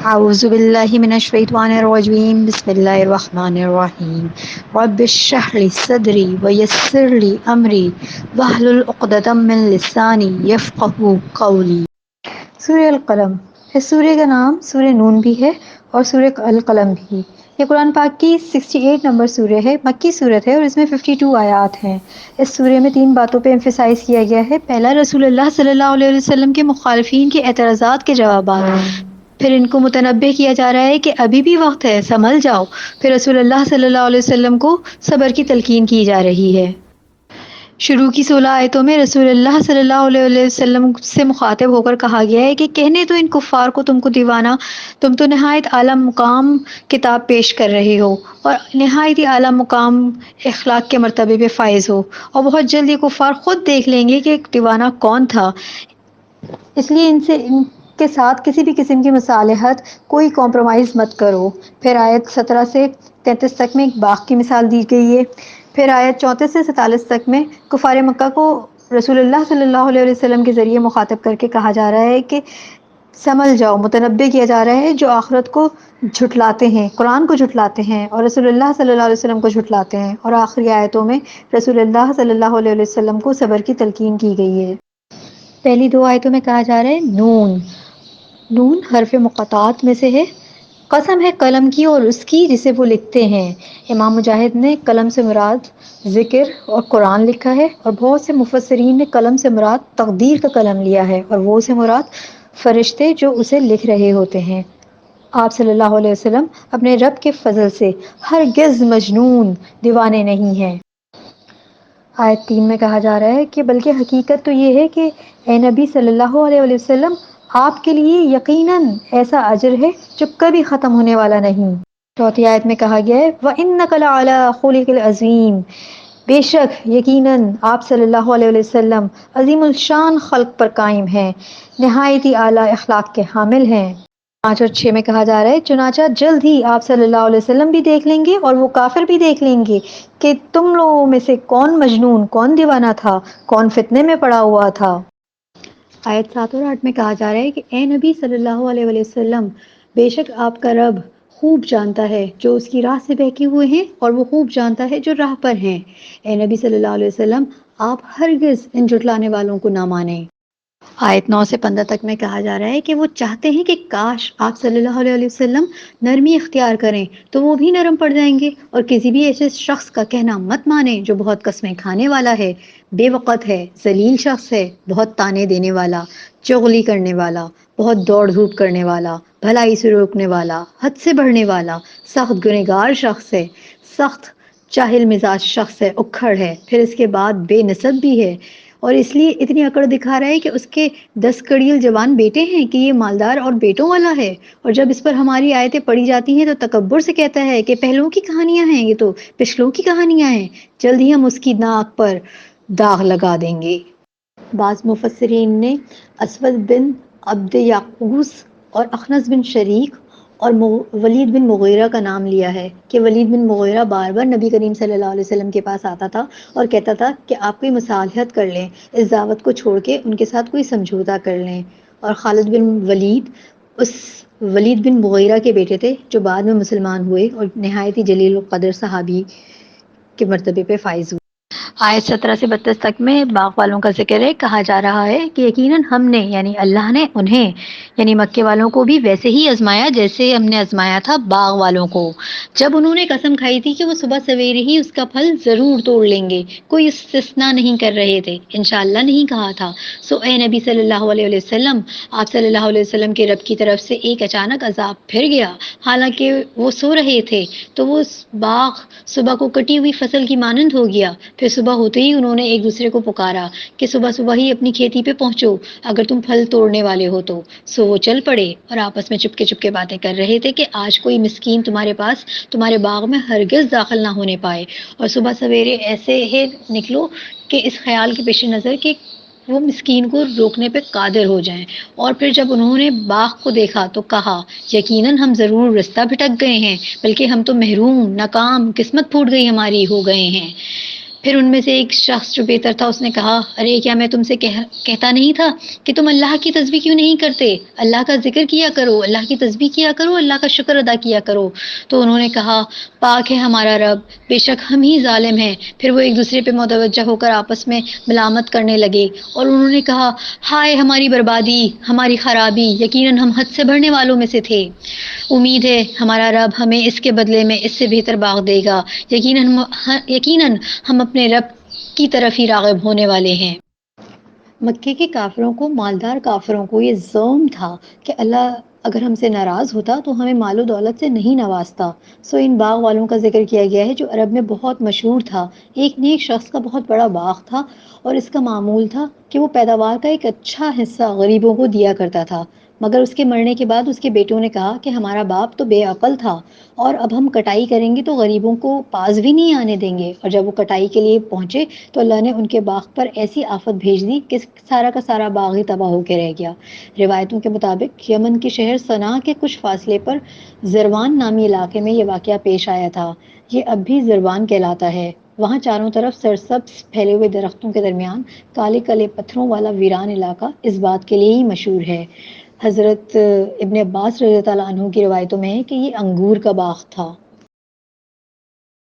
اعوذ باللہ من الشیطان الرجیم بسم اللہ الرحمن الرحیم رب اشرح لی صدری ویسر لی امری واحلل عقدۃ من لسانی یفقہوا قولی۔ سورہ القلم، اس سورہ کا نام سورہ نون بھی ہے اور سورہ القلم بھی۔ یہ قرآن پاک کی 68 نمبر سورہ ہے، مکی سورت ہے اور اس میں 52 آیات ہیں۔ اس سورہ میں 3 باتوں پہ ایمفیسائز کیا گیا ہے۔ پہلا، رسول اللہ صلی اللہ علیہ وسلم کے مخالفین کے اعتراضات کے جوابات، پھر ان کو متنبہ کیا جا رہا ہے کہ ابھی بھی وقت ہے، سنبھل جاؤ، پھر رسول اللہ صلی اللہ علیہ وسلم کو صبر کی تلقین کی جا رہی ہے۔ شروع کی 16 آیتوں میں رسول اللہ صلی اللہ علیہ وسلم سے مخاطب ہو کر کہا گیا ہے کہ کہنے تو ان کفار کو تم کو دیوانہ، تم تو نہایت اعلیٰ مقام کتاب پیش کر رہے ہو اور نہایت ہی اعلیٰ مقام اخلاق کے مرتبے پہ فائز ہو، اور بہت جلد یہ کفار خود دیکھ لیں گے کہ دیوانہ کون تھا، اس لیے ان کے ساتھ کسی بھی قسم کی مصالحت، کوئی کمپرومائز مت کرو۔ پھر آیت 17 سے 33 تک میں ایک باغ کی مثال دی گئی ہے۔ پھر آیت 34 سے 47 تک میں کفار مکہ کو رسول اللہ صلی اللہ علیہ وسلم کے ذریعے مخاطب کر کے کہا جا رہا ہے کہ سنبھل جاؤ، متنبہ کیا جا رہا ہے جو آخرت کو جھٹلاتے ہیں، قرآن کو جھٹلاتے ہیں اور رسول اللہ صلی اللہ علیہ وسلم کو جھٹلاتے ہیں۔ اور آخری آیتوں میں رسول اللہ صلی اللہ علیہ وسلم کو صبر کی تلقین کی گئی ہے۔ پہلی 2 آیتوں میں کہا جا رہا ہے نون، نون حرف مقاطعات میں سے ہے، قسم ہے قلم کی اور اس کی جسے وہ لکھتے ہیں۔ امام مجاہد نے قلم سے مراد ذکر اور قرآن لکھا ہے، اور بہت سے مفسرین نے قلم سے مراد تقدیر کا قلم لیا ہے، اور وہ سے مراد فرشتے جو اسے لکھ رہے ہوتے ہیں۔ آپ صلی اللہ علیہ وسلم اپنے رب کے فضل سے ہرگز مجنون، دیوانے نہیں ہیں۔ آیت 3 میں کہا جا رہا ہے کہ بلکہ حقیقت تو یہ ہے کہ اے نبی صلی اللہ علیہ وسلم، آپ کے لیے یقیناً ایسا اجر ہے جو کبھی ختم ہونے والا نہیں۔ چوتھی آیت میں کہا گیا ہے وَإِنَّكَ لَعَلَىٰ خُلُقٍ عَظِيمٍ، بے شک یقیناً آپ صلی اللہ علیہ وسلم عظیم الشان خلق پر قائم ہیں، نہایت ہی اعلیٰ اخلاق کے حامل ہیں۔ 5 اور 6 میں کہا جا رہا ہے چنانچہ جلد ہی آپ صلی اللہ علیہ وسلم بھی دیکھ لیں گے اور وہ کافر بھی دیکھ لیں گے کہ تم لوگوں میں سے کون مجنون، کون دیوانہ تھا، کون فتنے میں پڑا ہوا تھا۔ آیت 7 اور 8 میں کہا جا رہا ہے کہ اے نبی صلی اللہ علیہ وسلم، بے شک آپ کا رب خوب جانتا ہے جو اس کی راہ سے بہکے ہوئے ہیں اور وہ خوب جانتا ہے جو راہ پر ہیں۔ اے نبی صلی اللہ علیہ وسلم، آپ ہرگز ان جھٹلانے والوں کو نہ مانیں۔ آیت 9 سے 15 تک میں کہا جا رہا ہے کہ وہ چاہتے ہیں کہ کاش آپ صلی اللہ علیہ وسلم نرمی اختیار کریں تو وہ بھی نرم پڑ جائیں گے، اور کسی بھی ایسے شخص کا کہنا مت مانیں جو بہت قسمیں کھانے والا ہے، بے وقت ہے، ذلیل شخص ہے، بہت تانے دینے والا، چغلی کرنے والا، بہت دوڑ دھوپ کرنے والا، بھلائی سے روکنے والا، حد سے بڑھنے والا، سخت گنہگار شخص ہے، سخت چاہل مزاج شخص ہے، اکھڑ ہے، پھر اس کے بعد بے نسب بھی ہے، اور اس لیے اتنی اکڑ دکھا رہا ہے کہ اس کے 10 کڑیل جوان بیٹے ہیں کہ یہ مالدار اور بیٹوں والا ہے، اور جب اس پر ہماری آیتیں پڑھی جاتی ہیں تو تکبر سے کہتا ہے کہ پہلوں کی کہانیاں ہیں، یہ تو پچھلوں کی کہانیاں ہیں، جلد ہی ہم اس کی ناک پر داغ لگا دیں گے۔ بعض مفسرین نے اسود بن عبد یعقوس اور اخنس بن شریک اور ولید بن مغیرہ کا نام لیا ہے کہ ولید بن مغیرہ بار بار نبی کریم صلی اللہ علیہ وسلم کے پاس آتا تھا اور کہتا تھا کہ آپ کوئی مصالحت کر لیں، اس دعوت کو چھوڑ کے ان کے ساتھ کوئی سمجھوتا کر لیں۔ اور خالد بن ولید اس ولید بن مغیرہ کے بیٹے تھے جو بعد میں مسلمان ہوئے اور نہایت ہی جلیل القدر صحابی کے مرتبے پہ فائز ہوئے۔ آیت 17 سے 32 تک میں باغ والوں کا ذکر ہے، کہا جا رہا ہے کہ یقیناً ہم نے یعنی اللہ نے انہیں یعنی مکے والوں کو بھی ویسے ہی آزمایا جیسے ہم نے آزمایا تھا باغ والوں کو، جب انہوں نے قسم کھائی تھی کہ وہ صبح سویرے ہی اس کا پھل ضرور توڑ لیں گے، کوئی استثناء نہیں کر رہے تھے، انشاءاللہ نہیں کہا تھا۔ سو اے نبی صلی اللہ علیہ وسلم، آپ صلی اللہ علیہ وسلم کے رب کی طرف سے ایک اچانک عذاب پھر گیا، حالانکہ وہ سو رہے تھے تو وہ باغ صبح کو کٹی ہوئی فصل کی مانند ہو گیا۔ پھر صبح ہوتے ہی انہوں نے ایک دوسرے کو پکارا کہ صبح صبح ہی اپنی کھیتی پہ پہنچو اگر تم پھل توڑنے والے ہو تو۔ سو وہ چل پڑے اور آپس میں چپکے چپکے باتیں کر رہے تھے کہ آج کوئی مسکین تمہارے پاس تمہارے باغ میں ہرگز داخل نہ ہونے پائے، اور صبح سویرے ایسے ہی نکلو کہ اس خیال کے پیش نظر کہ وہ مسکین کو روکنے پہ قادر ہو جائیں۔ اور پھر جب انہوں نے باغ کو دیکھا تو کہا یقیناً ہم ضرور رستہ بھٹک گئے ہیں، بلکہ ہم تو محروم، ناکام، قسمت پھوٹ گئی ہماری ہو گئے ہیں۔ پھر ان میں سے ایک شخص جو بہتر تھا اس نے کہا، ارے کیا میں تم سے کہتا نہیں تھا کہ تم اللہ کی تسبیح کیوں نہیں کرتے؟ اللہ کا ذکر کیا کرو، اللہ کی تسبیح کیا کرو، اللہ کا شکر ادا کیا کرو۔ تو انہوں نے کہا، پاک ہے ہمارا رب، بے شک ہم ہی ظالم ہیں۔ پھر وہ ایک دوسرے پہ متوجہ ہو کر آپس میں ملامت کرنے لگے اور انہوں نے کہا، ہائے ہماری بربادی، ہماری خرابی، یقیناً ہم حد سے بڑھنے والوں میں سے تھے۔ امید ہے ہمارا رب ہمیں اس کے بدلے میں اس سے بہتر باغ دے گا، یقیناً ہم اپنے رب کی طرف ہی راغب ہونے والے ہیں۔ مکے کے کافروں کو، مالدار کافروں کو یہ ظلم تھا کہ اللہ اگر ہم سے ناراض ہوتا تو ہمیں مال و دولت سے نہیں نوازتا۔ ان باغ والوں کا ذکر کیا گیا ہے جو عرب میں بہت مشہور تھا۔ ایک نیک شخص کا بہت بڑا باغ تھا اور اس کا معمول تھا کہ وہ پیداوار کا ایک اچھا حصہ غریبوں کو دیا کرتا تھا، مگر اس کے مرنے کے بعد اس کے بیٹوں نے کہا کہ ہمارا باپ تو بے عقل تھا اور اب ہم کٹائی کریں گے تو غریبوں کو پاس بھی نہیں آنے دیں گے، اور جب وہ کٹائی کے لیے پہنچے تو اللہ نے ان کے باغ پر ایسی آفت بھیج دی کہ سارا کا سارا باغ ہی تباہ ہو کے رہ گیا۔ روایتوں کے مطابق یمن کے شہر صنعا کے کچھ فاصلے پر زروان نامی علاقے میں یہ واقعہ پیش آیا تھا۔ یہ اب بھی زروان کہلاتا ہے۔ وہاں چاروں طرف سرسبز پھیلے ہوئے درختوں کے درمیان کالے کالے پتھروں والا ویران علاقہ اس بات کے لیے ہی مشہور ہے۔ حضرت ابن عباس رضی اللہ عنہ کی روایتوں میں ہے کہ یہ انگور کا باغ تھا۔